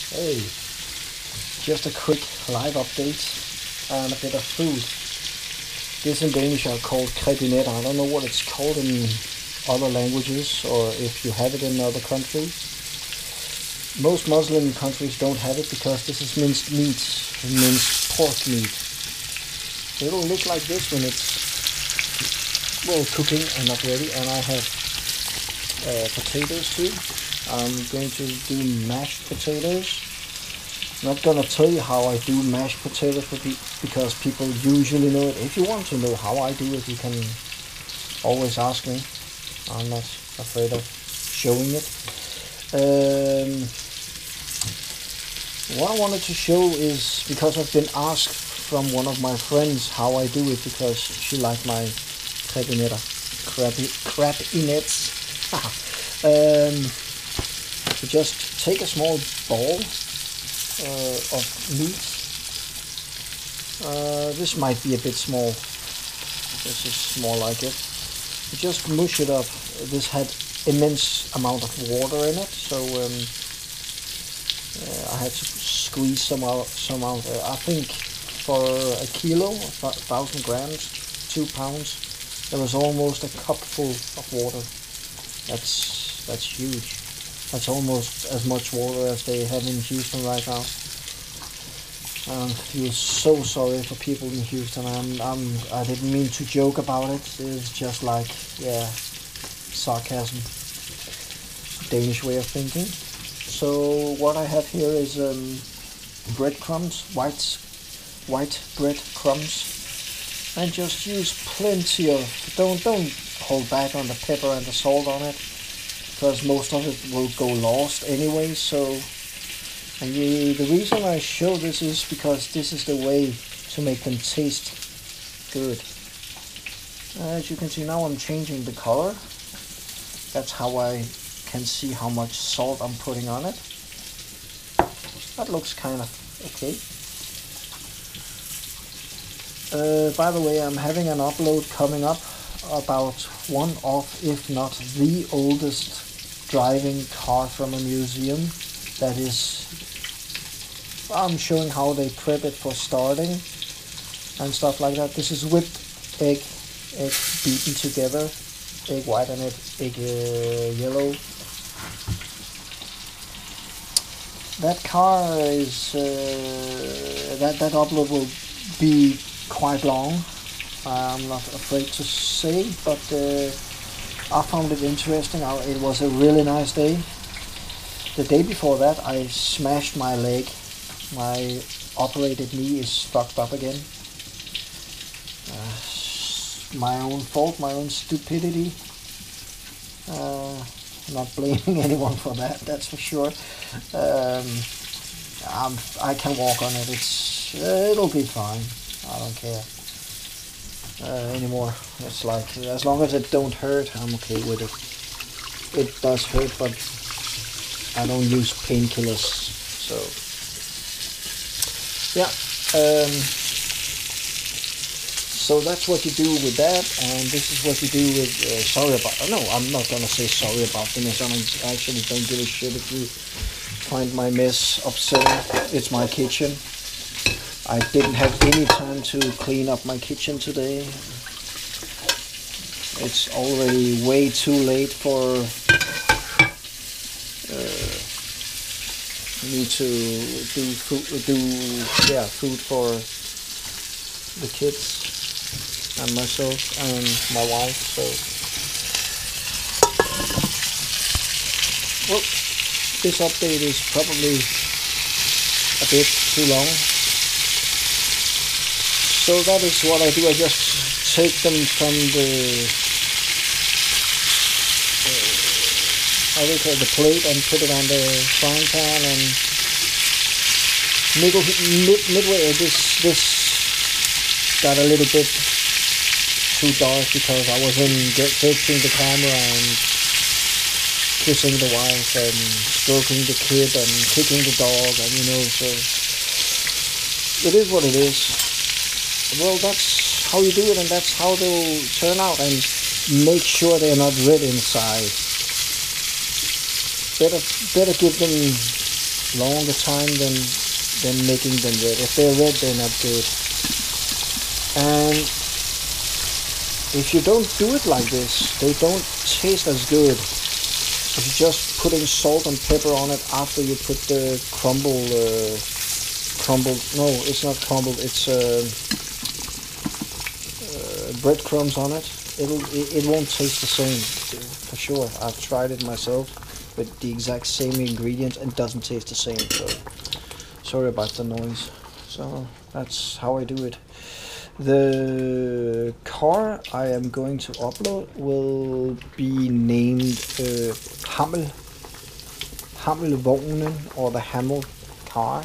Hey, just a quick live update and a bit of food. This in Danish are called krebinetter. I don't know what it's called in other languages or if you have it in other countries. Most Muslim countries don't have it because this is minced meat, minced pork meat. It'll look like this when it's well cooking and not ready. And I have potatoes too. I'm going to do mashed potatoes. I'm not gonna tell you how I do mashed potatoes because people usually know it. If you want to know how I do it, you can always ask me. I'm not afraid of showing it. What I wanted to show is because I've been asked from one of my friends how I do it because she liked my krebinetter. Krebinettes. So just take a small ball of meat. This might be a bit small. This is more like it. You just mush it up. This had immense amount of water in it, so I had to squeeze some out. I think for a kilo, 1,000 grams, 2 pounds, there was almost a cupful of water. That's huge. That's almost as much water as they have in Houston right now. I feel so sorry for people in Houston. I didn't mean to joke about it. It's just like, yeah, sarcasm. Danish way of thinking. So what I have here is breadcrumbs, white breadcrumbs, and just use plenty of. Don't hold back on the pepper and the salt on it, because most of it will go lost anyway. So, and the reason I show this is because this is the way to make them taste good. As you can see now, I'm changing the color. That's how I can see how much salt I'm putting on it. That looks kind of okay. By the way, I'm having an upload coming up about one of, if not the oldest driving car from a museum. That is, I'm showing how they prep it for starting and stuff like that. This is whipped egg beaten together, egg white and egg yellow. That car is that upload will be quite long. I'm not afraid to say, but I found it interesting. It was a really nice day. The day before that, I smashed my leg. My operated knee is fucked up again. My own fault, my own stupidity. Not blaming anyone for that, that's for sure. I can walk on it. It'll be fine. I don't care anymore. It's like, as long as it don't hurt, I'm okay with it. It does hurt, but I don't use painkillers. So yeah. So that's what you do with that, and this is what you do with, no, I'm not gonna say sorry about the mess. I actually don't give a shit if you find my mess upsetting. It's my kitchen. I didn't have any time to clean up my kitchen today. It's already way too late for me to do food for the kids and myself and my wife. So, well, this update is probably a bit too long. So that is what I do. I just take them from the plate and put it on the frying pan, and midway this got a little bit too dark because I was fixing the camera and kissing the wife and stroking the kid and kicking the dog, and so it is what it is. Well, that's how you do it, and that's how they'll turn out, and make sure they're not red inside. Better give them longer time than making them red. If they're red, they're not good. And if you don't do it like this, they don't taste as good. If you're just putting salt and pepper on it after you put the crumbled, no, it's not crumbled, it's breadcrumbs on it, it won't taste the same, for sure. I've tried it myself with the exact same ingredients and it doesn't taste the same, so sorry about the noise. So that's how I do it. The car I am going to upload will be named Hammelvognen, or the Hamel car,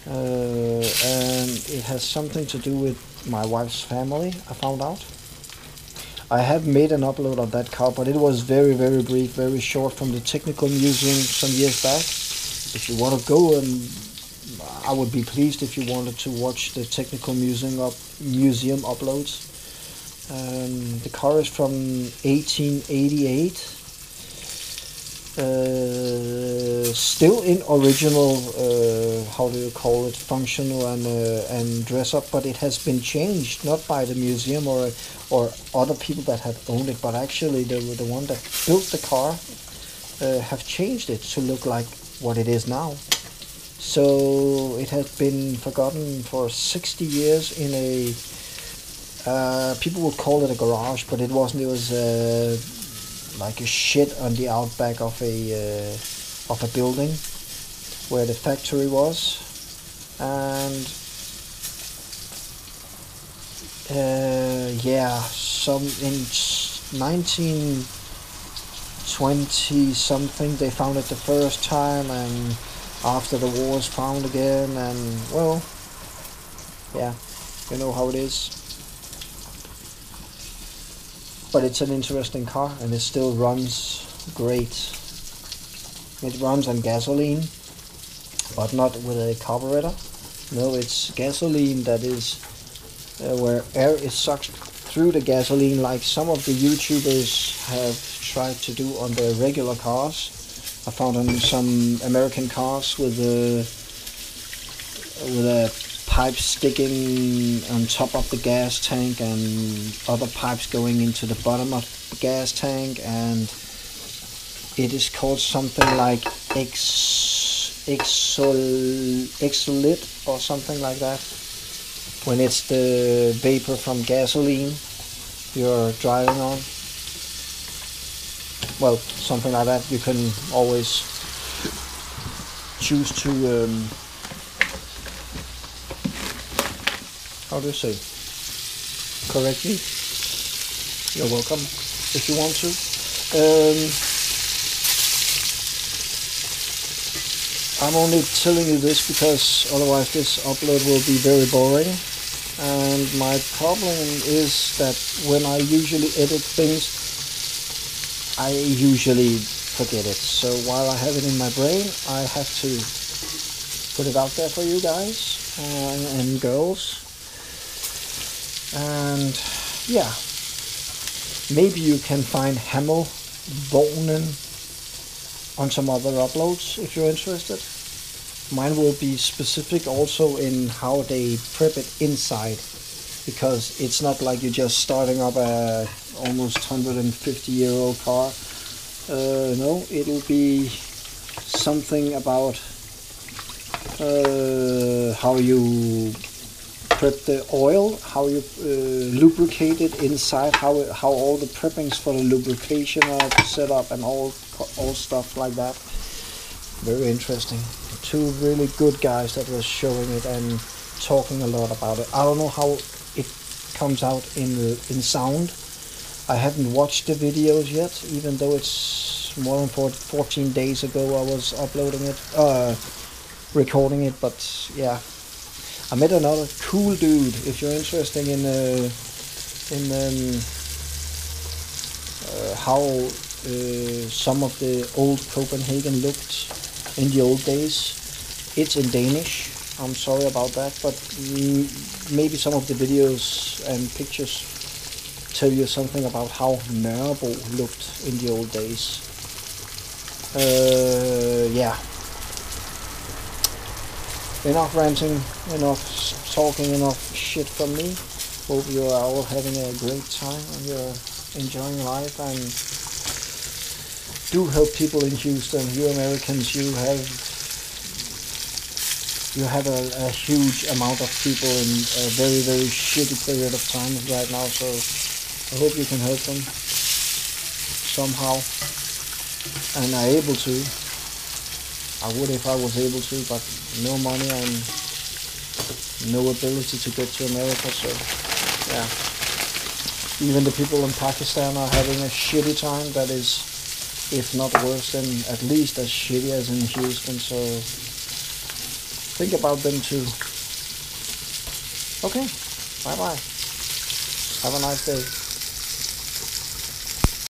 and it has something to do with my wife's family, I found out. I have made an upload of that car, but it was very, very brief, very short, from the technical museum some years back. If you want to go, and I would be pleased if you wanted to watch the technical museum uploads. The car is from 1888, still in original, how do you call it, functional and dress up, but it has been changed, not by the museum or other people that have owned it, but actually the one that built the car have changed it to look like what it is now. So it has been forgotten for 60 years in a, people would call it a garage, but it wasn't. It was like a shed on the outback of a building where the factory was, and yeah, some in 1920 something they found it the first time, and after the war was found again, and well, yeah, you know how it is. But it's an interesting car, and it still runs great. It runs on gasoline, but not with a carburetor. No, it's gasoline that is where air is sucked through the gasoline, like some of the YouTubers have tried to do on their regular cars. I found on some American cars with a pipe sticking on top of the gas tank and other pipes going into the bottom of the gas tank, and it is called something like exolit or something like that, when it's the vapor from gasoline you're driving on. Well, something like that. You can always choose to how do you say, correctly. You're welcome if you want to. I'm only telling you this because otherwise this upload will be very boring, and my problem is that when I usually edit things, I usually forget it. So while I have it in my brain, I have to put it out there for you guys and girls. And yeah, maybe you can find Hammelvognen on some other uploads if you're interested. Mine will be specific also in how they prep it inside, because it's not like you're just starting up a almost 150-year-old car. No, it'll be something about how you prep the oil, how you lubricate it inside, how all the preppings for the lubrication are set up, and all stuff like that. Very interesting. Two really good guys that was showing it and talking a lot about it. I don't know how it comes out in sound. I haven't watched the videos yet, even though it's more than 14 days ago I was uploading it, recording it. But yeah, I met another cool dude. If you're interested in how some of the old Copenhagen looked in the old days, it's in Danish. I'm sorry about that, but maybe some of the videos and pictures tell you something about how Nørrebro looked in the old days. Yeah, enough ranting, enough talking, enough shit from me. Hope you are all having a great time and you're enjoying life, and do help people in Houston. You Americans, you have a huge amount of people in a very, very shitty period of time right now, so I hope you can help them somehow, and are able to. I would if I was able to, but no money and no ability to get to America, so yeah. Even the people in Pakistan are having a shitty time that is, if not worse, then at least as shitty as in Houston, so think about them too. Okay, bye bye. Have a nice day.